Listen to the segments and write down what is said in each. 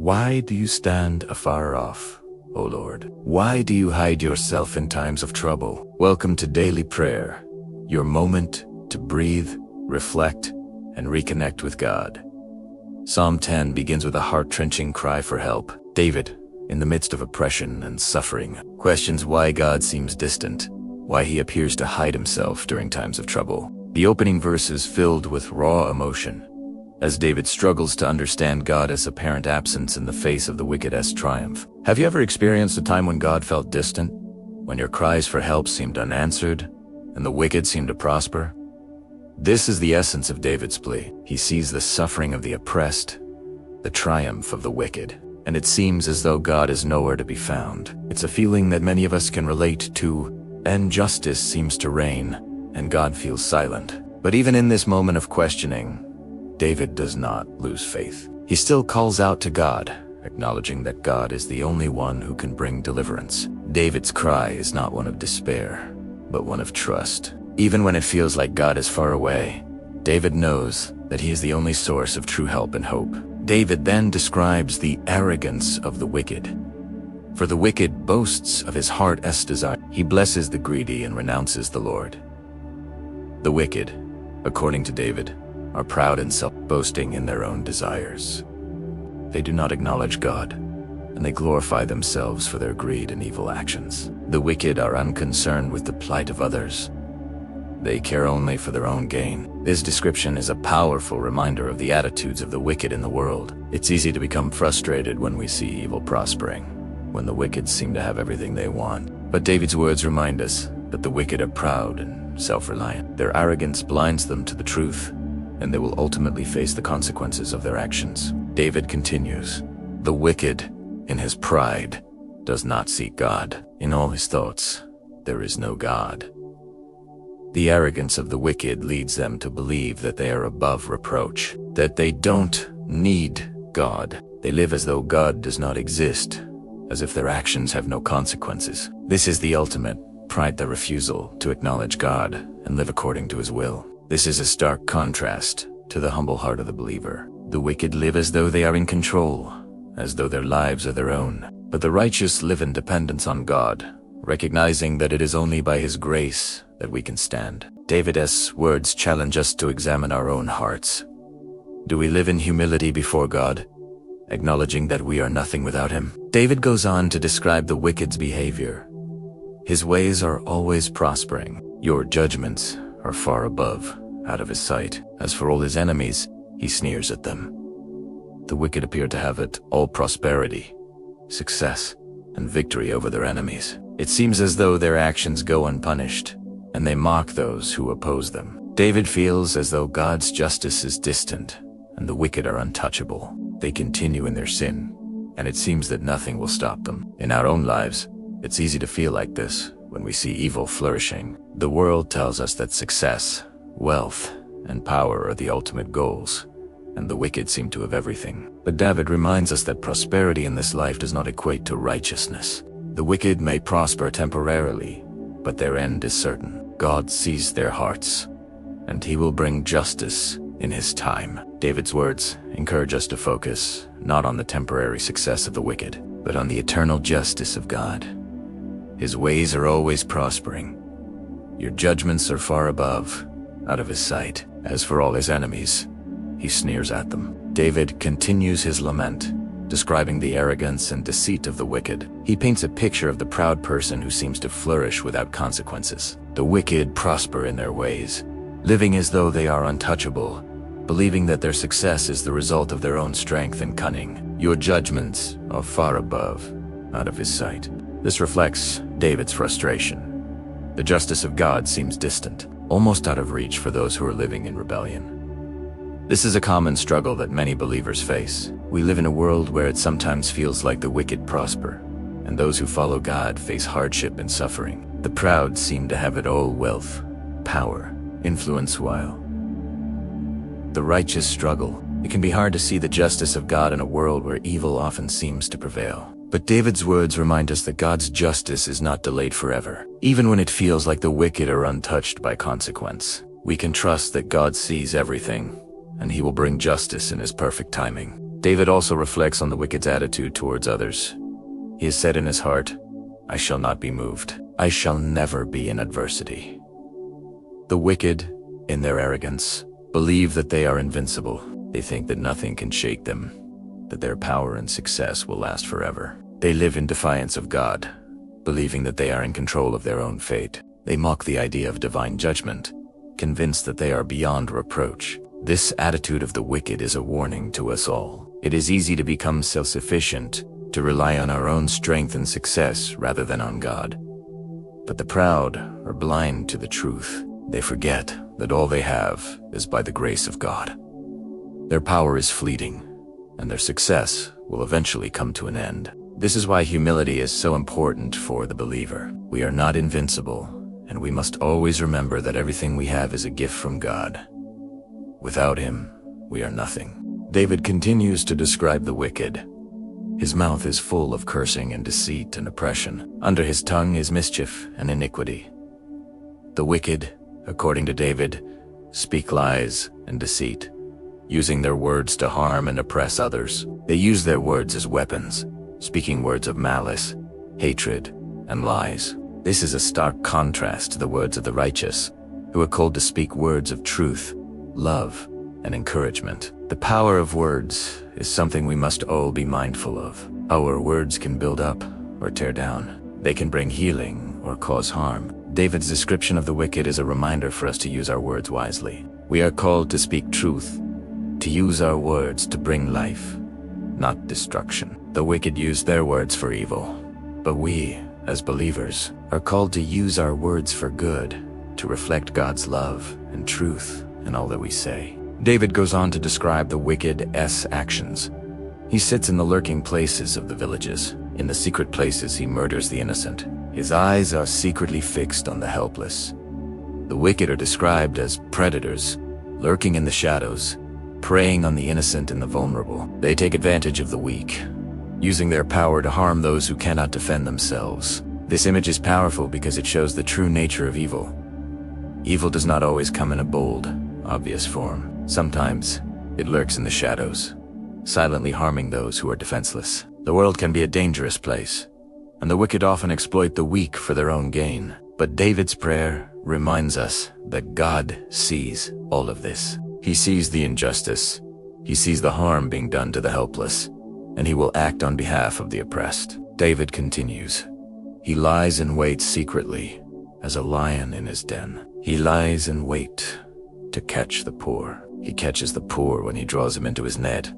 Why do you stand afar off, O Lord? Why do you hide yourself in times of trouble? Welcome to Daily Prayer, your moment to breathe, reflect, and reconnect with God. Psalm 10 begins with a heart-wrenching cry for help. David, in the midst of oppression and suffering, questions why God seems distant, why he appears to hide himself during times of trouble. The opening verse is filled with raw emotion, as David struggles to understand God's apparent absence in the face of the wicked's triumph. Have you ever experienced a time when God felt distant? When your cries for help seemed unanswered, and the wicked seemed to prosper? This is the essence of David's plea. He sees the suffering of the oppressed, the triumph of the wicked, and it seems as though God is nowhere to be found. It's a feeling that many of us can relate to. Injustice seems to reign, and God feels silent. But even in this moment of questioning, David does not lose faith. He still calls out to God, acknowledging that God is the only one who can bring deliverance. David's cry is not one of despair, but one of trust. Even when it feels like God is far away, David knows that he is the only source of true help and hope. David then describes the arrogance of the wicked. For the wicked boasts of his heart's desire. He blesses the greedy and renounces the Lord. The wicked, according to David, are proud and self-boasting in their own desires. They do not acknowledge God, and they glorify themselves for their greed and evil actions. The wicked are unconcerned with the plight of others. They care only for their own gain. This description is a powerful reminder of the attitudes of the wicked in the world. It's easy to become frustrated when we see evil prospering, when the wicked seem to have everything they want. But David's words remind us that the wicked are proud and self-reliant. Their arrogance blinds them to the truth, and they will ultimately face the consequences of their actions. David continues, "The wicked, in his pride, does not seek God. In all his thoughts, there is no God." The arrogance of the wicked leads them to believe that they are above reproach, that they don't need God. They live as though God does not exist, as if their actions have no consequences. This is the ultimate pride, the refusal to acknowledge God and live according to his will. This is a stark contrast to the humble heart of the believer. The wicked live as though they are in control, as though their lives are their own. But the righteous live in dependence on God, recognizing that it is only by his grace that we can stand. David's words challenge us to examine our own hearts. Do we live in humility before God, acknowledging that we are nothing without him? David goes on to describe the wicked's behavior. His ways are always prospering. Your judgments are far above, out of his sight. As for all his enemies, he sneers at them. The wicked appear to have it all: prosperity, success, and victory over their enemies. It seems as though their actions go unpunished, and they mock those who oppose them. David feels as though God's justice is distant, and the wicked are untouchable. They continue in their sin, and it seems that nothing will stop them. In our own lives, it's easy to feel like this when we see evil flourishing. The world tells us that success, wealth, and power are the ultimate goals, and the wicked seem to have everything. But David reminds us that prosperity in this life does not equate to righteousness. The wicked may prosper temporarily, but their end is certain. God sees their hearts, and he will bring justice in his time. David's words encourage us to focus not on the temporary success of the wicked, but on the eternal justice of God. His ways are always prospering. Your judgments are far above, out of his sight. As for all his enemies, he sneers at them. David continues his lament, describing the arrogance and deceit of the wicked. He paints a picture of the proud person who seems to flourish without consequences. The wicked prosper in their ways, living as though they are untouchable, believing that their success is the result of their own strength and cunning. Your judgments are far above, out of his sight. This reflects David's frustration. The justice of God seems distant, almost out of reach for those who are living in rebellion. This is a common struggle that many believers face. We live in a world where it sometimes feels like the wicked prosper, and those who follow God face hardship and suffering. The proud seem to have it all: wealth, power, influence, while the righteous struggle. It can be hard to see the justice of God in a world where evil often seems to prevail. But David's words remind us that God's justice is not delayed forever. Even when it feels like the wicked are untouched by consequence, we can trust that God sees everything, and he will bring justice in his perfect timing. David also reflects on the wicked's attitude towards others. He has said in his heart, "I shall not be moved. I shall never be in adversity." The wicked, in their arrogance, believe that they are invincible. They think that nothing can shake them, that their power and success will last forever. They live in defiance of God, believing that they are in control of their own fate. They mock the idea of divine judgment, convinced that they are beyond reproach. This attitude of the wicked is a warning to us all. It is easy to become self-sufficient, to rely on our own strength and success rather than on God. But the proud are blind to the truth. They forget that all they have is by the grace of God. Their power is fleeting, and their success will eventually come to an end. This is why humility is so important for the believer. We are not invincible, and we must always remember that everything we have is a gift from God. Without Him, we are nothing. David continues to describe the wicked. His mouth is full of cursing and deceit and oppression. Under his tongue is mischief and iniquity. The wicked, according to David, speak lies and deceit, using their words to harm and oppress others. They use their words as weapons, speaking words of malice, hatred, and lies. This is a stark contrast to the words of the righteous, who are called to speak words of truth, love, and encouragement. The power of words is something we must all be mindful of. Our words can build up or tear down. They can bring healing or cause harm. David's description of the wicked is a reminder for us to use our words wisely. We are called to speak truth, to use our words to bring life, not destruction. The wicked use their words for evil, but we, as believers, are called to use our words for good, to reflect God's love and truth in all that we say. David goes on to describe the wicked's actions. He sits in the lurking places of the villages. In the secret places he murders the innocent. His eyes are secretly fixed on the helpless. The wicked are described as predators, lurking in the shadows, preying on the innocent and the vulnerable. They take advantage of the weak, using their power to harm those who cannot defend themselves. This image is powerful because it shows the true nature of evil. Evil does not always come in a bold, obvious form. Sometimes it lurks in the shadows, silently harming those who are defenseless. The world can be a dangerous place, and the wicked often exploit the weak for their own gain. But David's prayer reminds us that God sees all of this. He sees the injustice, he sees the harm being done to the helpless, and he will act on behalf of the oppressed. David continues, "He lies in wait secretly, as a lion in his den. He lies in wait to catch the poor. He catches the poor when he draws them into his net."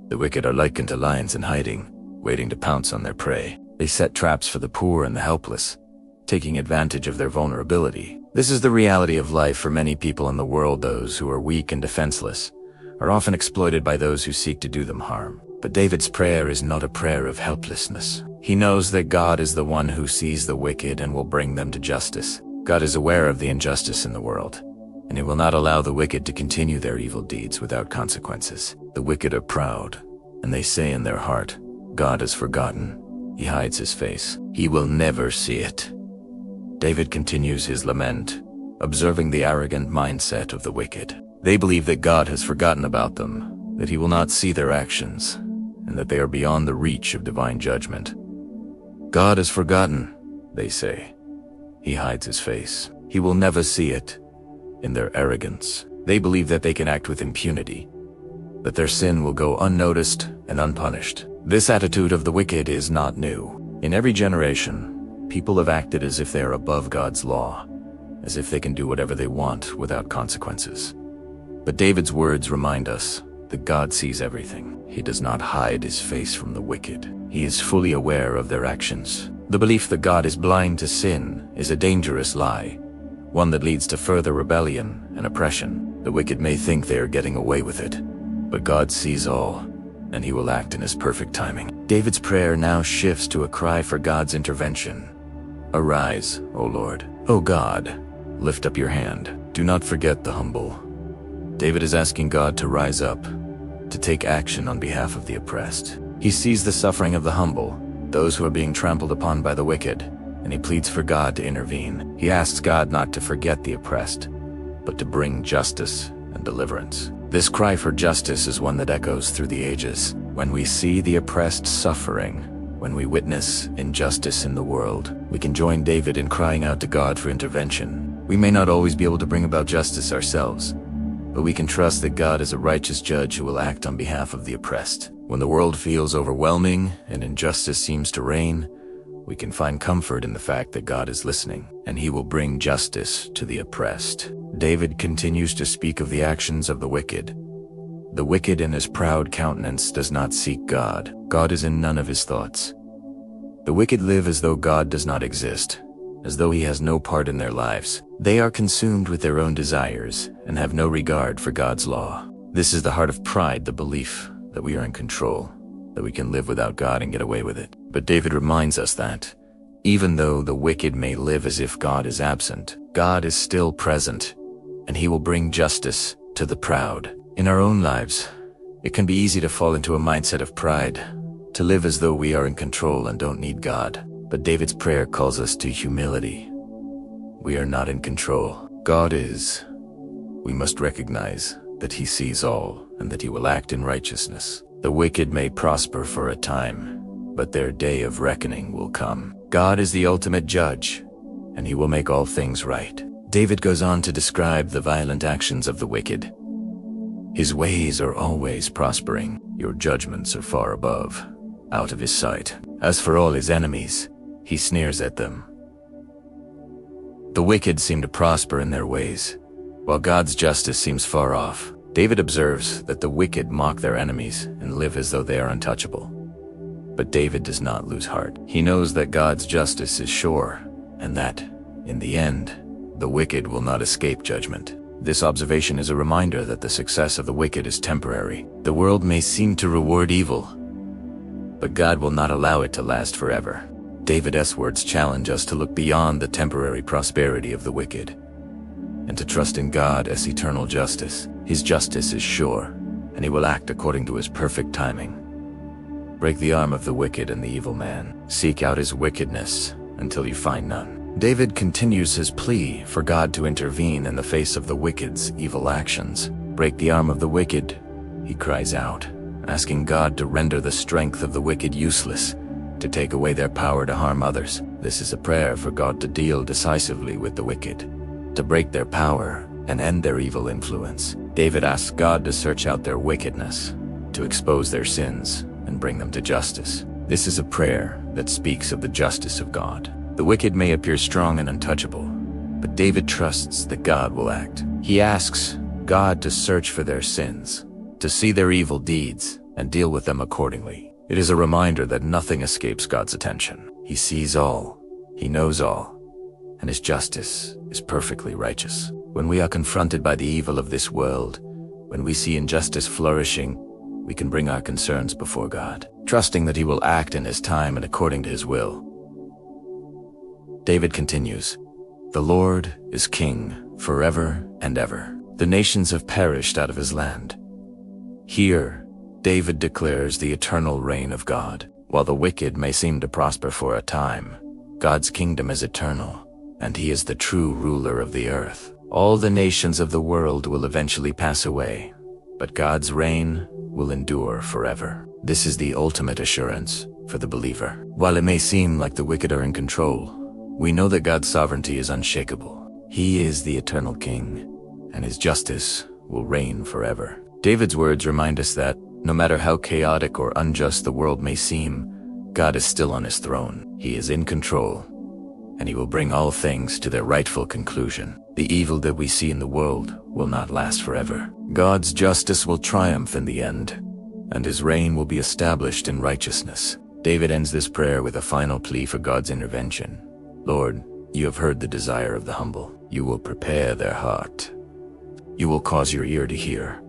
The wicked are likened to lions in hiding, waiting to pounce on their prey. They set traps for the poor and the helpless, taking advantage of their vulnerability. This is the reality of life for many people in the world. Those who are weak and defenseless are often exploited by those who seek to do them harm. But David's prayer is not a prayer of helplessness. He knows that God is the one who sees the wicked and will bring them to justice. God is aware of the injustice in the world, and He will not allow the wicked to continue their evil deeds without consequences. The wicked are proud, and they say in their heart, "God has forgotten. He hides His face. He will never see it." David continues his lament, observing the arrogant mindset of the wicked. They believe that God has forgotten about them, that He will not see their actions, and that they are beyond the reach of divine judgment. God has forgotten, they say. He hides His face. He will never see it. In their arrogance, they believe that they can act with impunity, that their sin will go unnoticed and unpunished. This attitude of the wicked is not new. In every generation, people have acted as if they are above God's law, as if they can do whatever they want without consequences. But David's words remind us that God sees everything. He does not hide His face from the wicked. He is fully aware of their actions. The belief that God is blind to sin is a dangerous lie, one that leads to further rebellion and oppression. The wicked may think they are getting away with it, but God sees all, and He will act in His perfect timing. David's prayer now shifts to a cry for God's intervention. "Arise, O Lord. O God, lift up your hand. Do not forget the humble." David is asking God to rise up, to take action on behalf of the oppressed. He sees the suffering of the humble, those who are being trampled upon by the wicked, and he pleads for God to intervene. He asks God not to forget the oppressed, but to bring justice and deliverance. This cry for justice is one that echoes through the ages. When we see the oppressed suffering, when we witness injustice in the world, we can join David in crying out to God for intervention. We may not always be able to bring about justice ourselves, but we can trust that God is a righteous judge who will act on behalf of the oppressed. When the world feels overwhelming and injustice seems to reign, we can find comfort in the fact that God is listening, and he will bring justice to the oppressed. David continues to speak of the actions of the wicked. The wicked in his proud countenance does not seek God. God is in none of his thoughts. The wicked live as though God does not exist, as though he has no part in their lives. They are consumed with their own desires and have no regard for God's law. This is the heart of pride, the belief that we are in control, that we can live without God and get away with it. But David reminds us that, even though the wicked may live as if God is absent, God is still present, and he will bring justice to the proud. In our own lives, it can be easy to fall into a mindset of pride, to live as though we are in control and don't need God. But David's prayer calls us to humility. We are not in control. God is. We must recognize that he sees all and that he will act in righteousness. The wicked may prosper for a time, but their day of reckoning will come. God is the ultimate judge, and he will make all things right. David goes on to describe the violent actions of the wicked. His ways are always prospering. Your judgments are far above, out of his sight. As for all his enemies, he sneers at them. The wicked seem to prosper in their ways, while God's justice seems far off. David observes that the wicked mock their enemies and live as though they are untouchable. But David does not lose heart. He knows that God's justice is sure, and that, in the end, the wicked will not escape judgment. This observation is a reminder that the success of the wicked is temporary. The world may seem to reward evil, but God will not allow it to last forever. David's words challenge us to look beyond the temporary prosperity of the wicked, and to trust in God as eternal justice. His justice is sure, and he will act according to his perfect timing. Break the arm of the wicked and the evil man. Seek out his wickedness until you find none. David continues his plea for God to intervene in the face of the wicked's evil actions. Break the arm of the wicked, he cries out, asking God to render the strength of the wicked useless, to take away their power to harm others. This is a prayer for God to deal decisively with the wicked, to break their power and end their evil influence. David asks God to search out their wickedness, to expose their sins and bring them to justice. This is a prayer that speaks of the justice of God. The wicked may appear strong and untouchable, but David trusts that God will act. He asks God to search for their sins, to see their evil deeds, and deal with them accordingly. It is a reminder that nothing escapes God's attention. He sees all, he knows all, and his justice is perfectly righteous. When we are confronted by the evil of this world, when we see injustice flourishing, we can bring our concerns before God, trusting that he will act in his time and according to his will. David continues, "The Lord is king forever and ever. The nations have perished out of his land." Here, David declares the eternal reign of God. While the wicked may seem to prosper for a time, God's kingdom is eternal, and he is the true ruler of the earth. All the nations of the world will eventually pass away, but God's reign will endure forever. This is the ultimate assurance for the believer. While it may seem like the wicked are in control, we know that God's sovereignty is unshakable. He is the eternal king, and his justice will reign forever. David's words remind us that, no matter how chaotic or unjust the world may seem, God is still on his throne. He is in control, and he will bring all things to their rightful conclusion. The evil that we see in the world will not last forever. God's justice will triumph in the end, and his reign will be established in righteousness. David ends this prayer with a final plea for God's intervention. "Lord, you have heard the desire of the humble. You will prepare their heart. You will cause your ear to hear."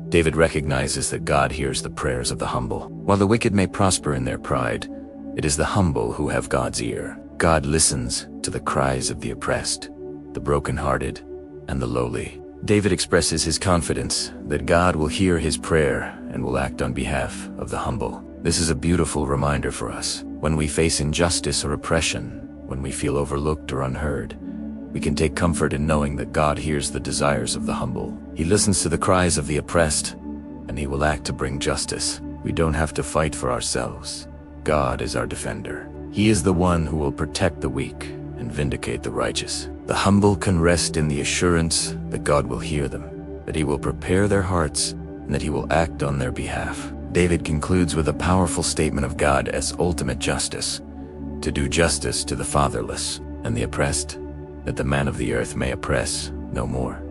David recognizes that God hears the prayers of the humble. While the wicked may prosper in their pride, it is the humble who have God's ear. God listens to the cries of the oppressed, the brokenhearted, and the lowly. David expresses his confidence that God will hear his prayer and will act on behalf of the humble. This is a beautiful reminder for us. When we face injustice or oppression, when we feel overlooked or unheard, We can take comfort in knowing that God hears the desires of the humble. He listens to the cries of the oppressed, and He will act to bring justice. We don't have to fight for ourselves. God is our defender. He is the one who will protect the weak and vindicate the righteous. The humble can rest in the assurance that God will hear them, that He will prepare their hearts, and that He will act on their behalf. David concludes with a powerful statement of God as ultimate justice, to do justice to the fatherless and the oppressed, that the man of the earth may oppress no more.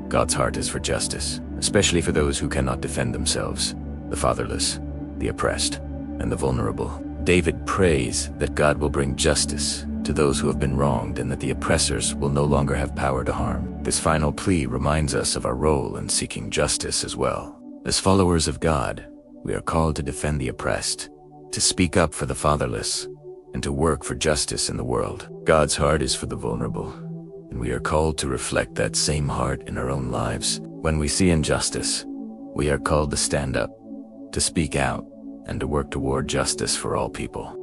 God's heart is for justice, especially for those who cannot defend themselves, the fatherless, the oppressed, and the vulnerable. David prays that God will bring justice to those who have been wronged and that the oppressors will no longer have power to harm. This final plea reminds us of our role in seeking justice as well. As followers of God, we are called to defend the oppressed, to speak up for the fatherless, and to work for justice in the world. God's heart is for the vulnerable, and we are called to reflect that same heart in our own lives. When we see injustice, we are called to stand up, to speak out, and to work toward justice for all people.